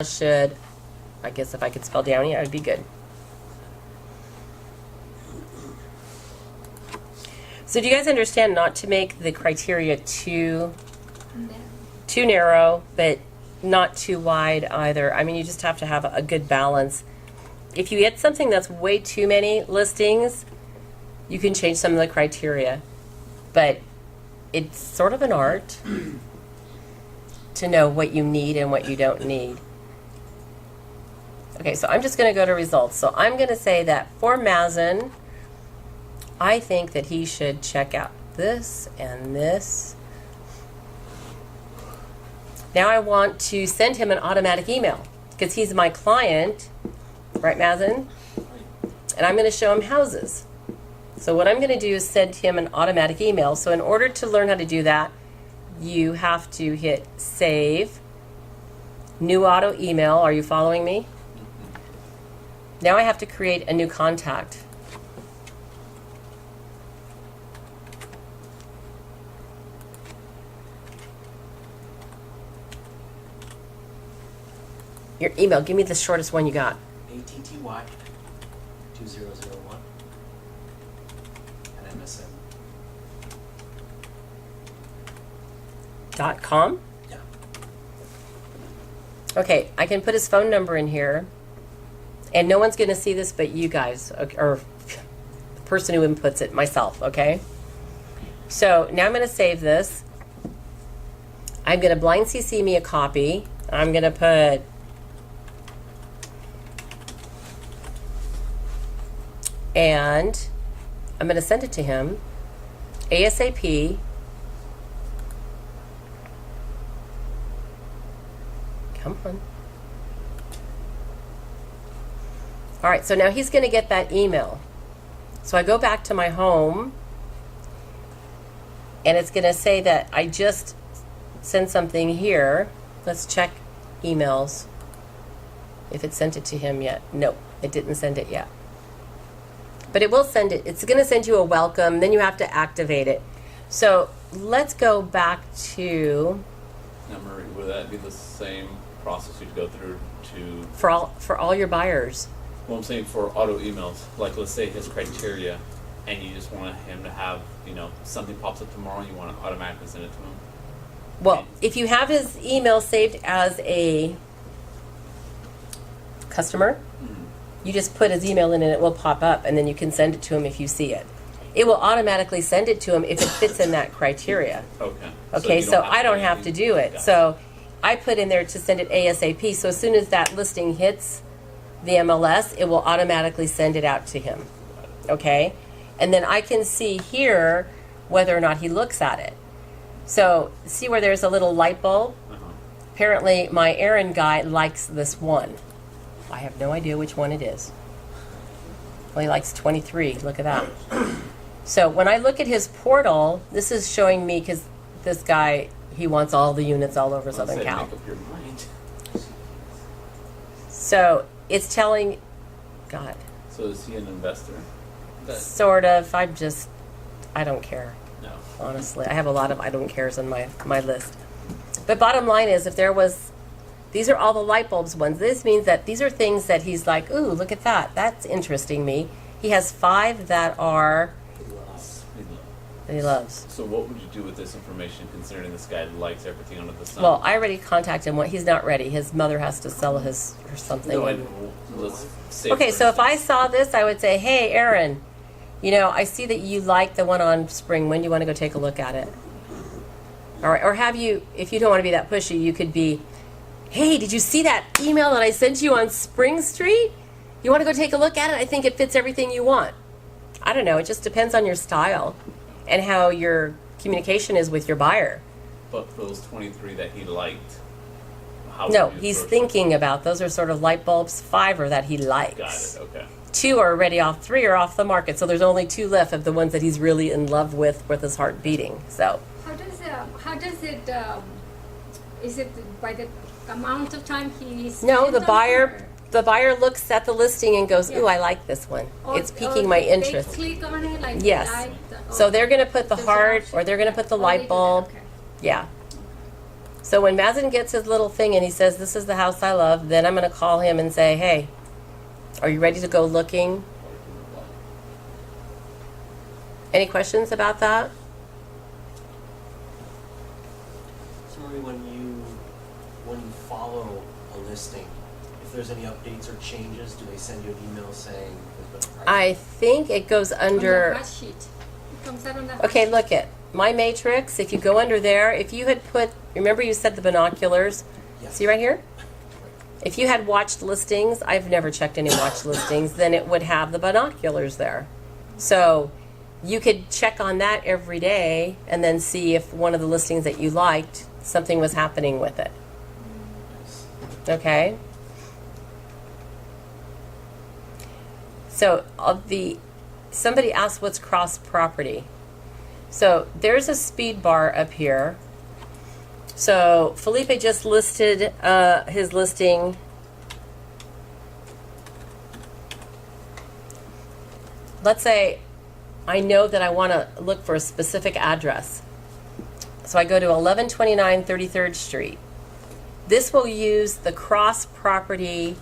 should, I guess if I could spell Downey, that would be good. So do you guys understand not to make the criteria too narrow, but not too wide either? I mean, you just have to have a good balance. If you get something that's way too many listings, you can change some of the criteria. But it's sort of an art to know what you need and what you don't need. Okay, so I'm just going to go to results. So I'm going to say that for Mazen, I think that he should check out this and this. Now I want to send him an automatic email because he's my client, right, Mazen? And I'm going to show him houses. So what I'm going to do is send him an automatic email. So in order to learn how to do that, you have to hit save, new auto email. Are you following me? Now I have to create a new contact. Your email, give me the shortest one you got. ATTY 2001 at MSN. .com? Yeah. Okay, I can put his phone number in here. And no one's going to see this but you guys, or the person who inputs it, myself, okay? So now I'm going to save this. I'm going to blind CC me a copy. I'm going to put and I'm going to send it to him ASAP. Come on. All right, so now he's going to get that email. So I go back to my home, and it's going to say that I just sent something here. Let's check emails. If it sent it to him yet. Nope, it didn't send it yet. But it will send it. It's going to send you a welcome. Then you have to activate it. So let's go back to... Now, Marie, would that be the same process you'd go through to... For all your buyers. Well, I'm saying for auto emails, like let's say his criteria, and you just want him to have, something pops up tomorrow and you want to automatically send it to him. Well, if you have his email saved as a customer, you just put his email in and it will pop up, and then you can send it to him if you see it. It will automatically send it to him if it fits in that criteria. Okay. Okay, so I don't have to do it. So I put in there to send it ASAP, so as soon as that listing hits the MLS, it will automatically send it out to him. Okay? And then I can see here whether or not he looks at it. So see where there's a little light bulb? Apparently my errand guy likes this one. I have no idea which one it is. Well, he likes 23. Look at that. So when I look at his portal, this is showing me, because this guy, he wants all the units all over Southern Cal. Make up your mind. So it's telling, God. So is he an investor? Sort of. I don't care. No. Honestly, I have a lot of I don't cares on my list. But bottom line is, if there was, these are all the light bulbs ones. This means that these are things that he's like, ooh, look at that. That's interesting me. He has 5 that are that he loves. So what would you do with this information, considering this guy likes everything under the sun? Well, I already contacted him. He's not ready. His mother has to sell his or something. No, let's say okay, so if I saw this, I would say, hey, Aaron, I see that you like the one on Spring. When do you want to go take a look at it? All right, or have you, if you don't want to be that pushy, you could be, hey, did you see that email that I sent you on Spring Street? You want to go take a look at it? I think it fits everything you want. I don't know. It just depends on your style and how your communication is with your buyer. But for those 23 that he liked, how No, would you he's approach thinking about, those are sort of light bulbs. 5 are that he likes. Got it, okay. 2 are already off, 3 are off the market. So there's only 2 left of the ones that he's really in love with his heart beating. So How does it, is it by the amount of time he's... no, the buyer looks at the listing and goes, ooh, I like this one. It's piquing my interest. They click on it, like Yes. like So they're going to put the There's an heart, option. or they're going to put the Oh, they light do that, bulb. okay. Yeah. So when Mazen gets his little thing and he says, this is the house I love, then I'm going to call him and say, hey, are you ready to go looking? Any questions about that? So Marie, when you follow a listing, if there's any updates or changes, do they send you an email saying there's been a price? I think it goes On the under... hot sheet. It comes out on the Okay, hot look at my matrix. If you go under there, if you had put... Remember you said the binoculars? Yes. See right here? If you had watched listings, I've never checked any watched listings, then it would have the binoculars there. So you could check on that every day and then see if one of the listings that you liked, something was happening with it. Okay? So somebody asked what's cross property. So there's a speed bar up here. So Felipe just listed his listing. Let's say I know that I want to look for a specific address. So I go to 1129 33rd Street. This will use the cross property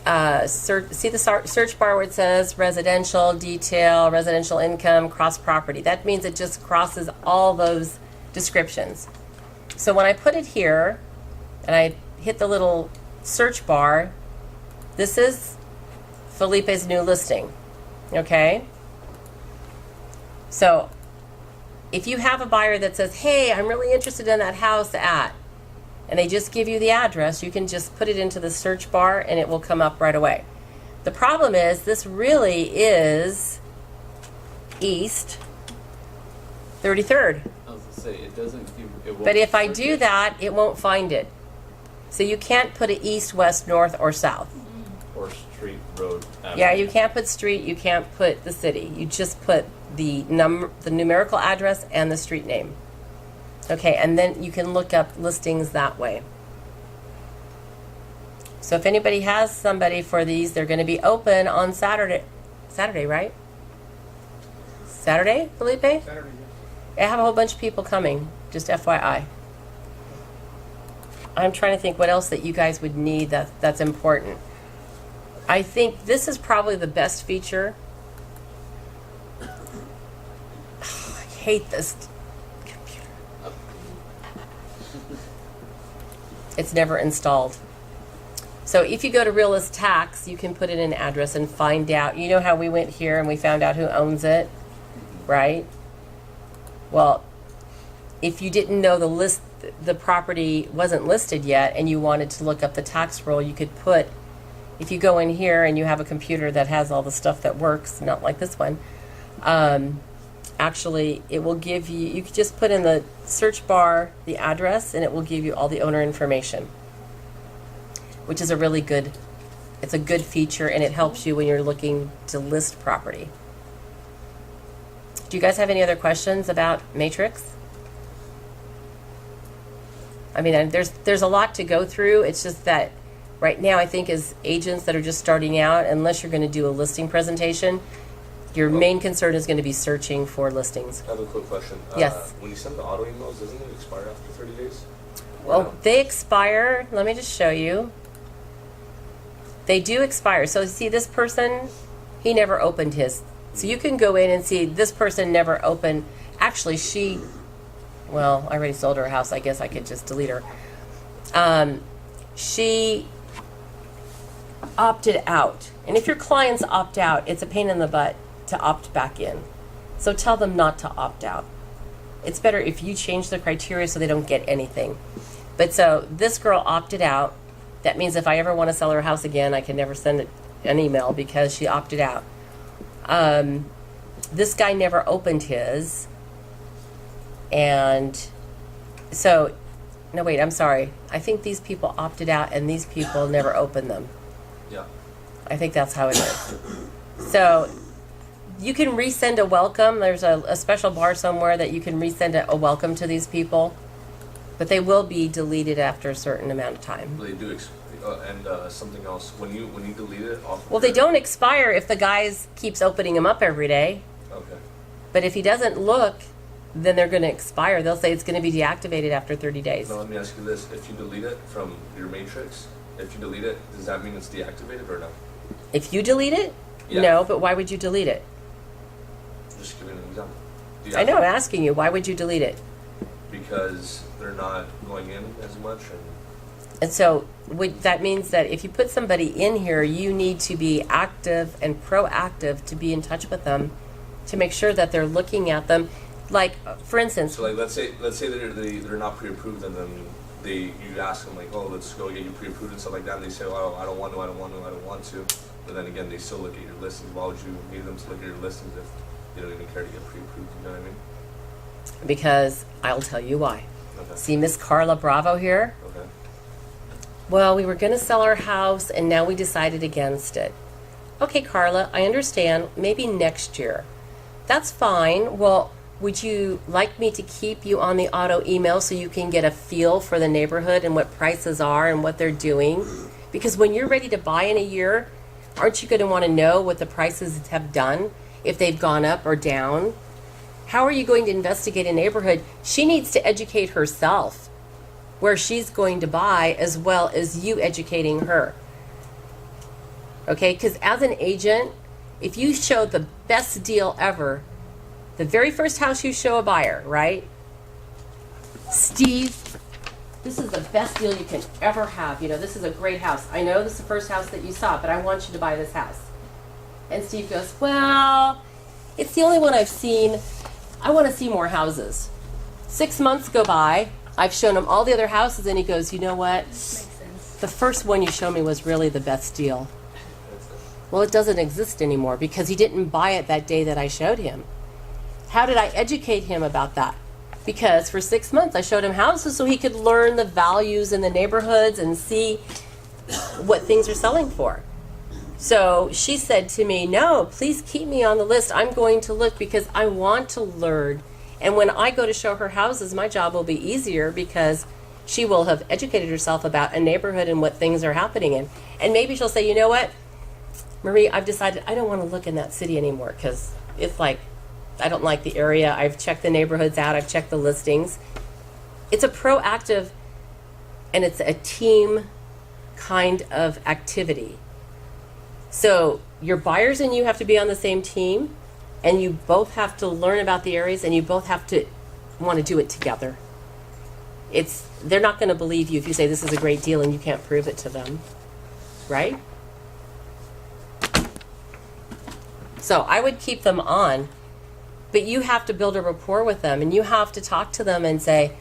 search. See the search bar where it says residential, detail, residential income, cross property. That means it just crosses all those descriptions. So when I put it here and I hit the little search bar, this is Felipe's new listing. Okay? So if you have a buyer that says, hey, I'm really interested in that house at, and they just give you the address, you can just put it into the search bar and it will come up right away. The problem is this really is East 33rd. I was gonna say it doesn't. It won't But if I search do it. that, it won't find it. So you can't put it east, west, north, or south. Or street, road. Yeah, you can't put street, you can't put the city. You just put the numerical address and the street name. Okay, and then you can look up listings that way. So if anybody has somebody for these, they're going to be open on Saturday. Saturday, right? Saturday, Felipe? Saturday, I have a whole bunch of people coming, just FYI. I'm trying to think what else that you guys would need that's important. I think this is probably the best feature. I hate this computer. It's never installed. So if you go to Realist Tax, you can put in an address and find out. You know how we went here and we found out who owns it, right? Well, if you didn't know the property wasn't listed yet and you wanted to look up the tax roll, you could put, if you go in here and you have a computer that has all the stuff that works, not like this one, actually it will give you, you could just put in the search bar the address and it will give you all the owner information, which is a really good, it's a good feature and it helps you when you're looking to list property. Do you guys have any other questions about Matrix? I mean, there's a lot to go through. It's just that right now I think as agents that are just starting out, unless you're going to do a listing presentation, your main concern is going to be searching for listings. I have a quick question. Yes. When you send the auto emails, doesn't it expire after 30 days? Well, No. they expire. Let me just show you. They do expire. So see this person, he never opened his. So you can go in and see this person never opened. Actually, well, I already sold her house. I guess I could just delete her. She opted out. And if your clients opt out, it's a pain in the butt to opt back in. So tell them not to opt out. It's better if you change the criteria so they don't get anything. But so this girl opted out. That means if I ever want to sell her house again, I can never send an email because she opted out. This guy never opened his. And so, no, wait, I'm sorry. I think these people opted out and these people never opened them. Yeah. I think that's how it is. So you can resend a welcome. There's a special bar somewhere that you can resend a welcome to these people. But they will be deleted after a certain amount of time. They do, and something else. When you delete it off. Well, they don't expire if the guy keeps opening them up every day. Okay. But if he doesn't look then they're going to expire. They'll say it's going to be deactivated after 30 days. Now let me ask you this: if you delete it from your matrix, if you delete it, does that mean it's deactivated or no? If you delete it, Yeah. no, but why would you delete it? Just giving an example. I know, I'm asking you, why would you delete it? Because they're not going in as much, And so that means that if you put somebody in here, you need to be active and proactive to be in touch with them, to make sure that they're looking at them. Like, for instance, so like let's say they're not pre-approved, and then you ask them like, oh, let's go get you pre-approved and stuff like that, and they say, oh, I don't want to, but then again they still look at your listings. Why would you need them to look at your listings if they don't even care to get pre-approved? You know what I mean? because I'll tell you why. Okay. See Miss Carla Bravo here? Okay. Well, we were going to sell our house and now we decided against it. Okay, Carla, I understand. Maybe next year. That's fine. Well, would you like me to keep you on the auto email so you can get a feel for the neighborhood and what prices are and what they're doing? Because when you're ready to buy in a year, aren't you going to want to know what the prices have done, if they've gone up or down? How are you going to investigate a neighborhood? She needs to educate herself where she's going to buy, as well as you educating her. Okay, because as an agent, if you show the best deal ever, the very first house you show a buyer, right? Steve, this is the best deal you can ever have. You know, this is a great house. I know this is the first house that you saw, but I want you to buy this house. And Steve goes, well, it's the only one I've seen. I want to see more houses. 6 months go by. I've shown him all the other houses, and he goes, you know what? Makes sense. The first one you showed me was really the best deal. Well, it doesn't exist anymore because he didn't buy it that day that I showed him. How did I educate him about that? Because for 6 months I showed him houses so he could learn the values in the neighborhoods and see what things are selling for. So she said to me, no, please keep me on the list. I'm going to look because I want to learn. And when I go to show her houses, my job will be easier because she will have educated herself about a neighborhood and what things are happening in. And maybe she'll say, you know what, Marie, I've decided I don't want to look in that city anymore because it's like, I don't like the area. I've checked the neighborhoods out. I've checked the listings. It's a proactive and it's a team kind of activity. So your buyers and you have to be on the same team, and you both have to learn about the areas, and you both have to want to do it together. They're not going to believe you if you say this is a great deal and you can't prove it to them, right? So I would keep them on, but you have to build a rapport with them, and you have to talk to them and say,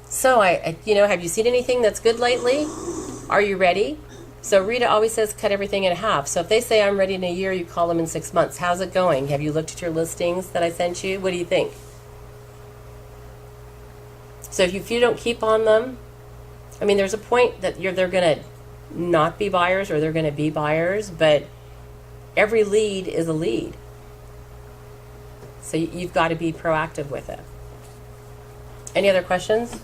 so have you seen anything that's good lately? Are you ready? So Rita always says cut everything in half. So if they say I'm ready in a year, you call them in 6 months. How's it going? Have you looked at your listings that I sent you? What do you think? So if you don't keep on them, I mean, there's a point that they're going to not be buyers or they're going to be buyers, but every lead is a lead. So you've got to be proactive with it. Any other questions?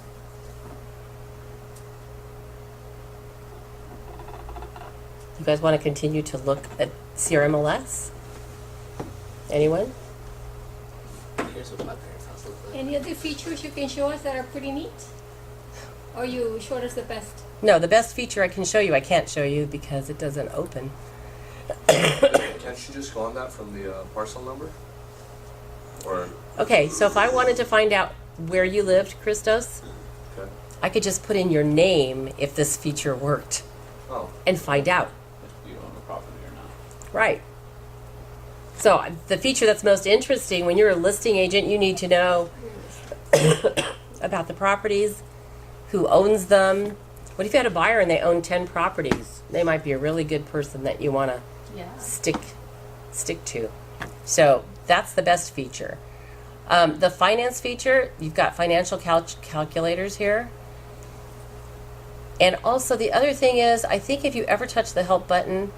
You guys want to continue to look at CRMLS? Anyone? Here's what my parents' house looks like. Any other features you can show us that are pretty neat? Or you showed us the best? No, the best feature I can show you, I can't show you because it doesn't open. Can't you just go on that from the parcel number? Or Okay, so if I wanted to find out where you lived, Christos, okay. I could just put in your name if this feature worked Oh, and find out. If you own the property or not. Right. So the feature that's most interesting when you're a listing agent, you need to know about the properties, who owns them. What if you had a buyer and they own 10 properties? They might be a really good person that you want to stick to. So that's the best feature. The finance feature, you've got financial calculators here. And also the other thing is, I think if you ever touch the help button,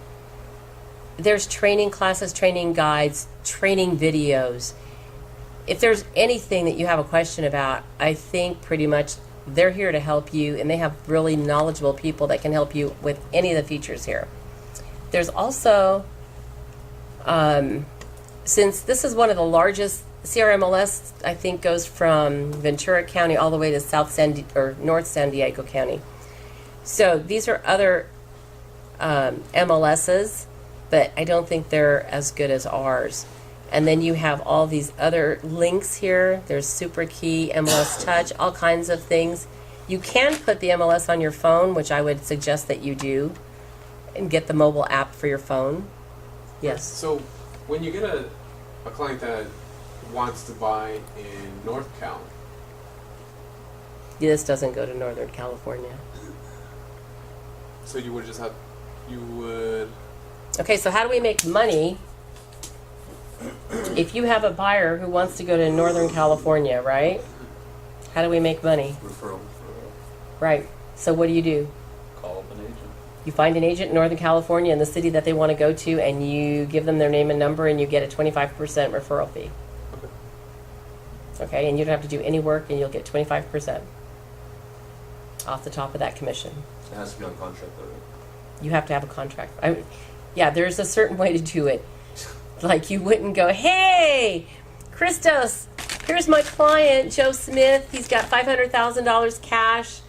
there's training classes, training guides, training videos. If there's anything that you have a question about, I think pretty much they're here to help you, and they have really knowledgeable people that can help you with any of the features here. There's also, since this is one of the largest CRMLS, I think, goes from Ventura County all the way to North San Diego County. So these are other MLSs, but I don't think they're as good as ours. And then you have all these other links here. There's SuperKey, MLS Touch, all kinds of things. You can put the MLS on your phone, which I would suggest that you do, and get the mobile app for your phone. Yes. So when you get a client that wants to buy in North Cal, This doesn't go to Northern California. so you would Okay, so how do we make money if you have a buyer who wants to go to Northern California, right? How do we make money? Referral. Right. So what do? Call up an agent. You find an agent in Northern California in the city that they want to go to, and you give them their name and number, and you get a 25% referral fee. Okay, and you don't have to do any work, and you'll get 25% off the top of that commission. It has to be on contract though, right? You have to have a contract. Yeah, there's a certain way to do it. Like, you wouldn't go, hey, Christos, here's my client, Joe Smith. He's got $500,000 cash.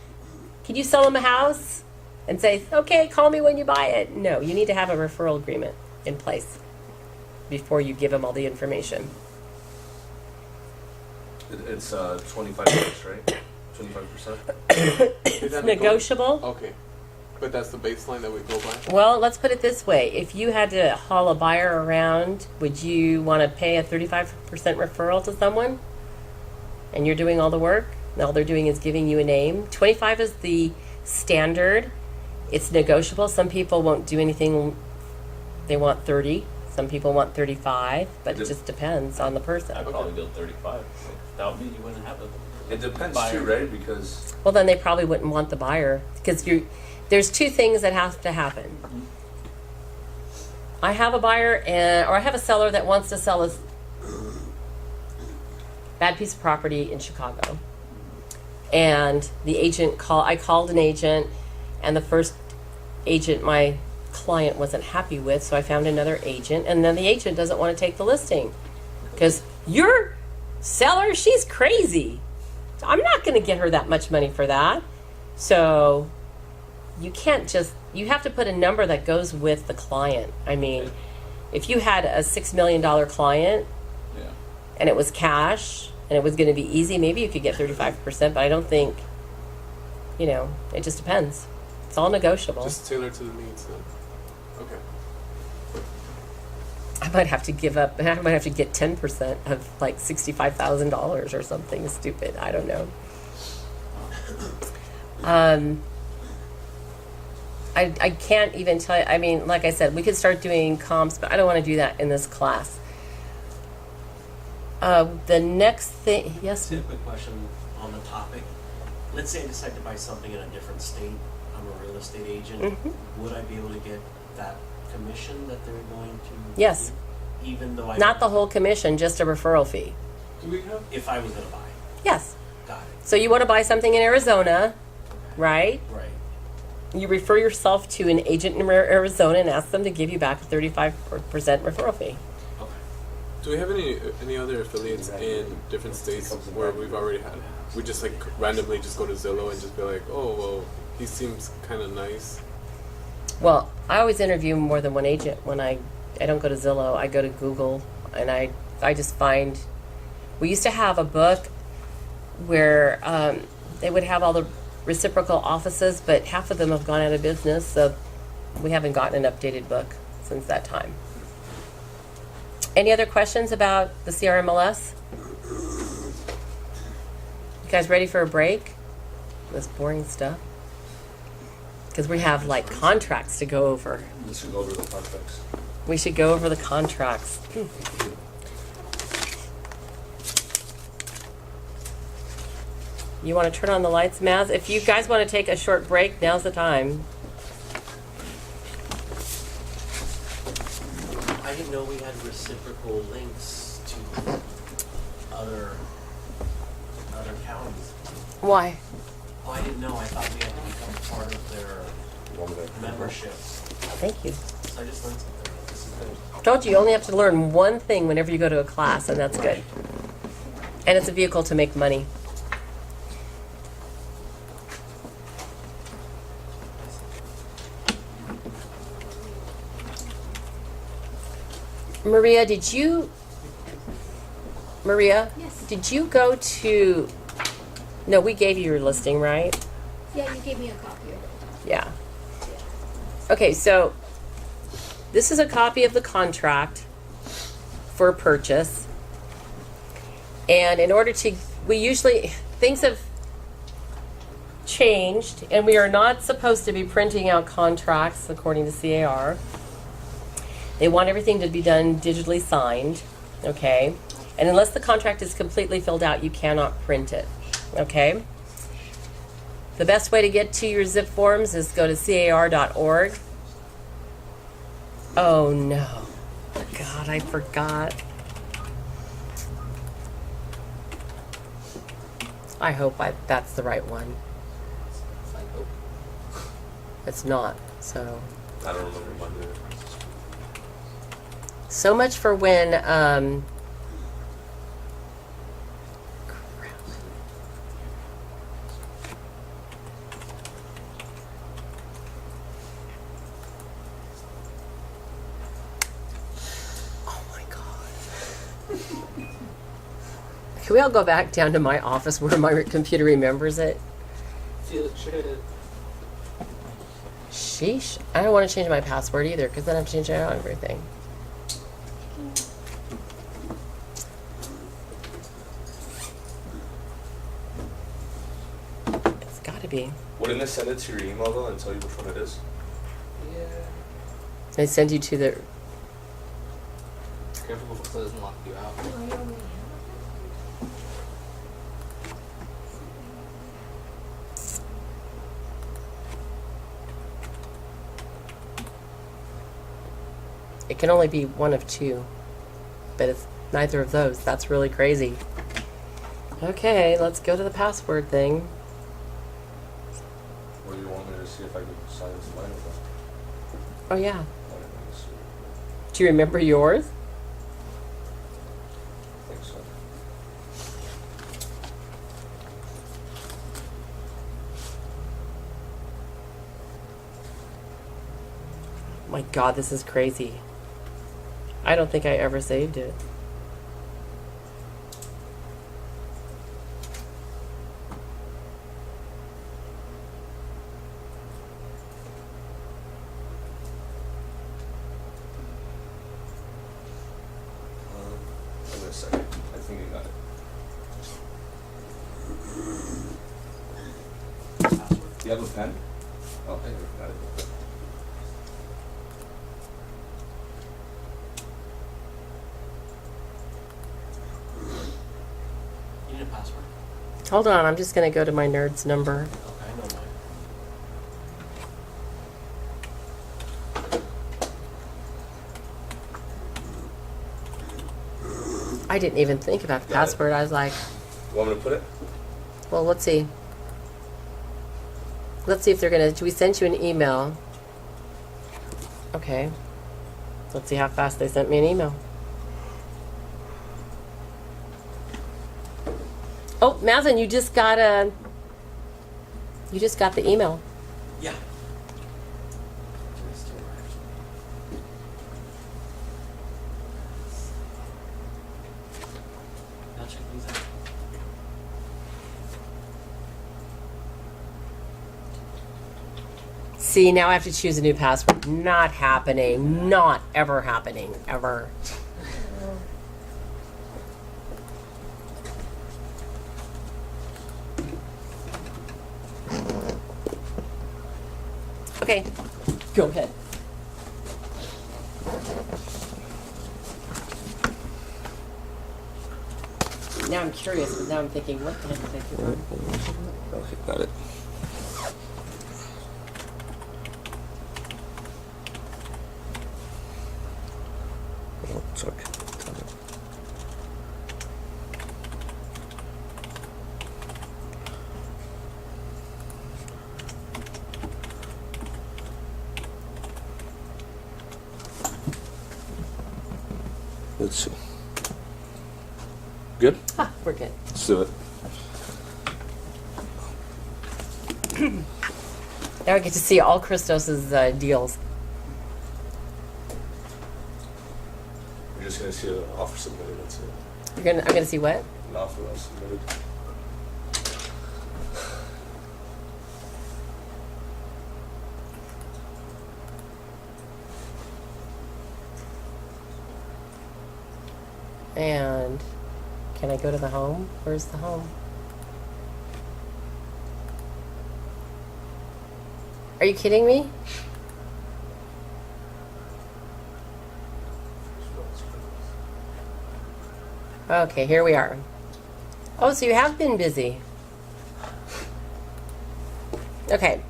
Can you sell him a house? And say, okay, call me when you buy it. No, you need to have a referral agreement in place before you give him all the information. It's 25%, right? 25%. It's negotiable. Okay, but that's the baseline that we go by. Well, let's put it this way. If you had to haul a buyer around, would you want to pay a 35% referral to someone? And you're doing all the work? And all they're doing is giving you a name. 25 is the standard. It's negotiable. Some people won't do anything. They want 30. Some people want 35. But it just depends on the person. I'd probably go 35. Without me, you wouldn't have it. It depends Buyer. too, right? Because Well, then they probably wouldn't want the buyer. Because there's two things that have to happen. I have a buyer or I have a seller that wants to sell a bad piece of property in Chicago. And the agent I called an agent, and the first agent my client wasn't happy with, so I found another agent, and then the agent doesn't want to take the listing because your seller, she's crazy. I'm not going to get her that much money for that. So you can't you have to put a number that goes with the client. I mean, if you had a $6 million client Yeah. and it was cash and it was going to be easy, maybe you could get 35%, but I don't think, it just depends. It's all negotiable. Just tailor to the needs then. Okay. I might have to give up, I might have to get 10% of like $65,000 or something stupid. I don't know. I can't even tell you. I mean, like I said, we could start doing comps, but I don't want to do that in this class. The next thing, yes? Just a quick question on the topic. Let's say I decide to buy something in a different state. I'm a real estate agent. Mm-hmm. Would I be able to get that commission that they're going to Yes. give, even though I Not the whole commission, just a referral fee. Do we have? if I was going to buy? Yes. Got it. So you want to buy something in Arizona, right? Right. You refer yourself to an agent in Arizona and ask them to give you back a 35% referral fee. Okay. Do we have any other affiliates in different states where we've already had? We just like randomly just go to Zillow and just be like, oh well, he seems kind of nice. Well, I always interview more than one agent. When I don't go to Zillow, I go to Google, and I just find. We used to have a book where they would have all the reciprocal offices, but half of them have gone out of business, so we haven't gotten an updated book since that time. Any other questions about the CRMLS? You guys ready for a break? This boring stuff? Because we have like contracts to go over. we should go over the contracts. We should go over the contracts. You want to turn on the lights, Maz? If you guys want to take a short break, now's the time. I didn't know we had reciprocal links to other counties. Why? Oh, I didn't know. I thought we had to become part of their membership. Thank you. So I just learned something. This is good. Told you, you only have to learn one thing whenever you go to a class, and that's good. And it's a vehicle to make money. Maria, did you Yes. did you go to, no, we gave you your listing, right? Yeah, you gave me a copy of it. Yeah. Okay, so this is a copy of the contract for purchase. And in order to, we usually, things have changed, and we are not supposed to be printing out contracts according to CAR. They want everything to be done digitally signed, okay? And unless the contract is completely filled out, you cannot print it, okay? The best way to get to your zip forms is go to car.org. Oh no. God, I forgot. I hope that's the right one. It's not, so. I don't remember Monday. So much for when, oh my God. Can we all go back down to my office where my computer remembers it? Feel it, shit. Sheesh. I don't want to change my password either, because then I'm changing out everything. It's got to be. Wouldn't they send it to your email though and tell you which one it is? Yeah. They send you to the. Careful before it doesn't lock you out. It can only be one of two, but it's neither of those. That's really crazy. Okay, let's go to the password thing. Or do you want me to see if I can sign this line with them? Oh yeah. I didn't see. Do you remember yours? I think so. My God, this is crazy. I don't think I ever saved it. Wait a second. I think I got it. Do you have a pen? Oh, I got it. You need a password? Hold on, I'm just going to go to my nerd's number. Okay, I know mine. I didn't even think about the Got it. password. I was like, You want me to put it? well, let's see. Let's see if they're going to. We sent you an email. Okay. Let's see how fast they sent me an email. Oh, Mazen, you just got the email. Yeah. I'll check these out. See, now I have to choose a new password. Not happening. Not ever happening. Ever. Okay. Go ahead. Now I'm curious, because now I'm thinking, what the heck did I do wrong? Okay, got it. Oh, sorry. Let's see. Good? Ah, we're good. Let's do it. Now I get to see all Christos's deals. We're just gonna see an offer submitted. That's it. I'm gonna see what? An offer that's submitted. And can I go to the home? Where's the home? Are you kidding me? Okay, here we are. Oh, so you have been busy. Okay,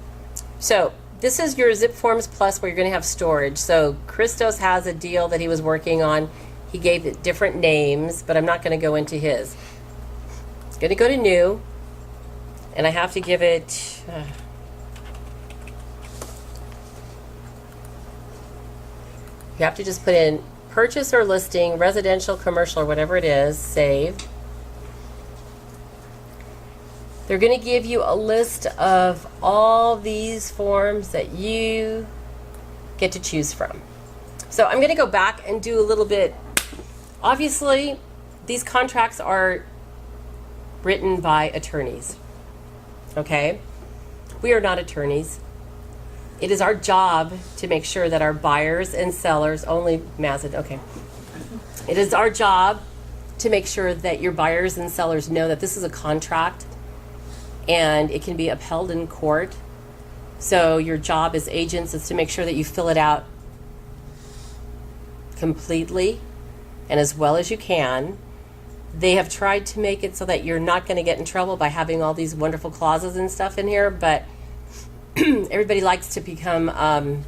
so this is your Zip Forms Plus where you're going to have storage. So Christos has a deal that he was working on. He gave it different names, but I'm not going to go into his. It's going to go to new, and I have to give it... you have to just put in purchase or listing, residential, commercial, or whatever it is, save. They're going to give you a list of all these forms that you get to choose from. So I'm going to go back and do a little bit. Obviously, these contracts are written by attorneys. Okay? We are not attorneys. It is our job to make sure that our buyers and sellers only Mazin, okay. It is our job to make sure that your buyers and sellers know that this is a contract and it can be upheld in court. So your job as agents is to make sure that you fill it out completely and as well as you can. They have tried to make it so that you're not going to get in trouble by having all these wonderful clauses and stuff in here, but everybody likes to become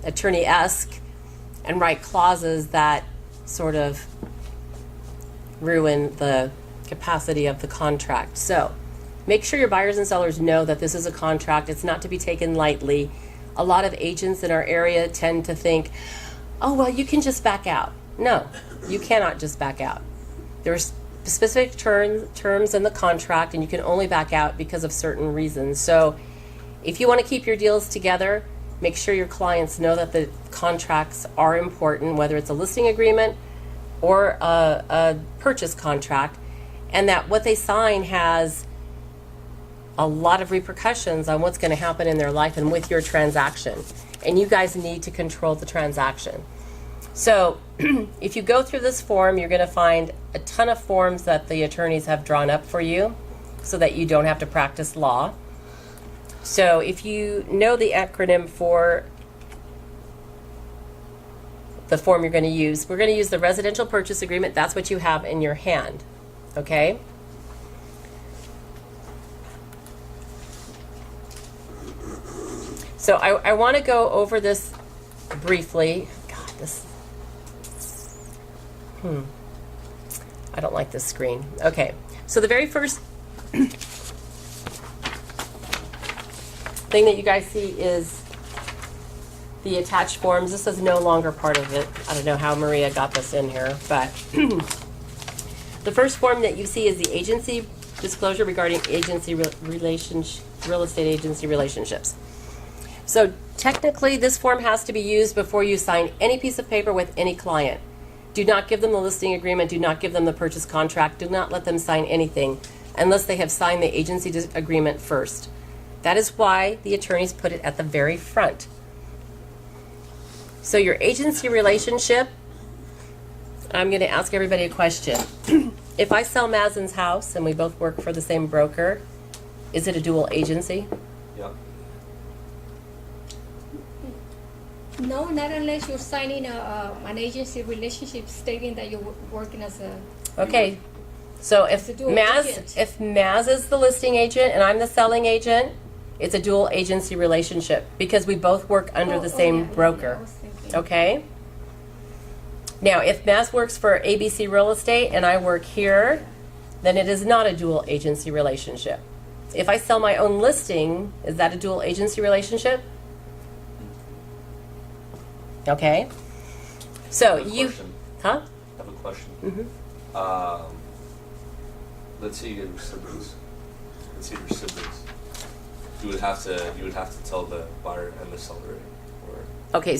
attorney-esque and write clauses that sort of ruin the capacity of the contract. So make sure your buyers and sellers know that this is a contract. It's not to be taken lightly. A lot of agents in our area tend to think, oh, well, you can just back out. No, you cannot just back out. There are specific terms in the contract, and you can only back out because of certain reasons. So if you want to keep your deals together, make sure your clients know that the contracts are important, whether it's a listing agreement or a purchase contract, and that what they sign has a lot of repercussions on what's going to happen in their life and with your transaction. And you guys need to control the transaction. So if you go through this form, you're going to find a ton of forms that the attorneys have drawn up for you so that you don't have to practice law. So if you know the acronym for the form you're going to use, we're going to use the residential purchase agreement. That's what you have in your hand. Okay? So I want to go over this briefly. God, this... I don't like this screen. Okay. So the very first thing that you guys see is the attached forms. This is no longer part of it. I don't know how Maria got this in here, but the first form that you see is the agency disclosure regarding agency real estate agency relationships. So technically, this form has to be used before you sign any piece of paper with any client. Do not give them the listing agreement. Do not give them the purchase contract. Do not let them sign anything unless they have signed the agency agreement first. That is why the attorneys put it at the very front. So your agency relationship, I'm going to ask everybody a question. If I sell Mazin's house and we both work for the same broker, is it a dual agency? Yeah. No, not unless you're signing an agency relationship stating that you're working as a... Okay. So if It's a dual agent. if Maz is the listing agent and I'm the selling agent, it's a dual agency relationship because we both work under the same broker. I was thinking. Okay? Now, if Maz works for ABC Real Estate and I work here, then it is not a dual agency relationship. If I sell my own listing, is that a dual agency relationship? Okay? So I have a you... question. Huh? I have a question. Mm-hmm. let's say you get your siblings. Let's say your siblings. You would have to tell the buyer and the seller, or Okay,